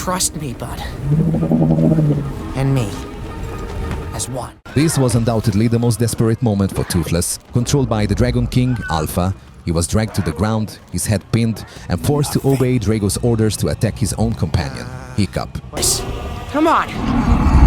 trust me, bud. And me. As one. This was undoubtedly the most desperate moment for Toothless. Controlled by the Dragon King, Alpha, he was dragged to the ground, his head pinned, and forced to obey Drago's orders to attack his own companion, Hiccup. Come on!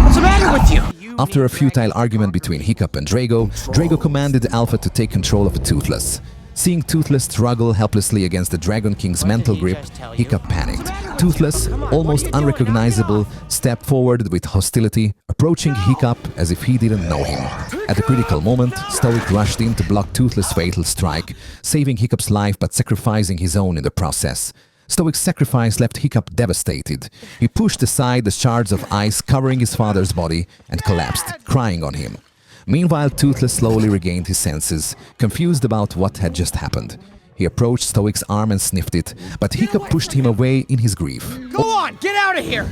What's the matter with you? After a futile argument between Hiccup and Drago, Drago commanded Alpha to take control of Toothless. Seeing Toothless struggle helplessly against the Dragon King's mental grip, Hiccup panicked. Toothless, almost unrecognizable, stepped forward with hostility, approaching Hiccup as if he didn't know him. At the critical moment, Stoic rushed in to block Toothless' fatal strike, saving Hiccup's life but sacrificing his own in the process. Stoic's sacrifice left Hiccup devastated. He pushed aside the shards of ice covering his father's body and collapsed, crying on him. Meanwhile, Toothless slowly regained his senses, confused about what had just happened. He approached Stoic's arm and sniffed it, but Hiccup pushed him away in his grief. Go on, get out of here!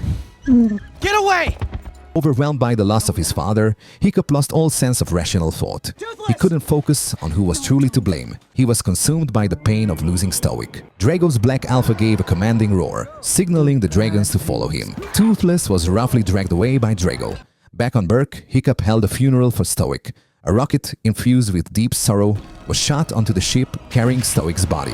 Get away! Overwhelmed by the loss of his father, Hiccup lost all sense of rational thought. He couldn't focus on who was truly to blame. He was consumed by the pain of losing Stoic. Drago's Black Alpha gave a commanding roar, signaling the dragons to follow him. Toothless was roughly dragged away by Drago. Back on Berk, Hiccup held a funeral for Stoic. A rocket, infused with deep sorrow, was shot onto the ship carrying Stoic's body.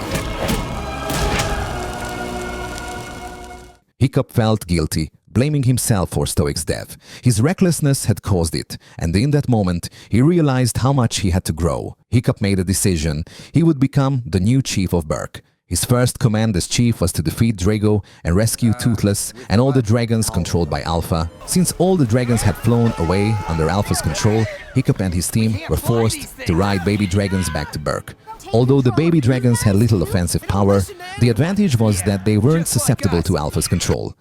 Hiccup felt guilty, blaming himself for Stoic's death. His recklessness had caused it, and in that moment, he realized how much he had to grow. Hiccup made a decision. He would become the new chief of Berk. His first command as chief was to defeat Drago and rescue Toothless and all the dragons controlled by Alpha. Since all the dragons had flown away under Alpha's control, Hiccup and his team were forced to ride baby dragons back to Berk. Although the baby dragons had little offensive power, the advantage was that they weren't susceptible to Alpha's control.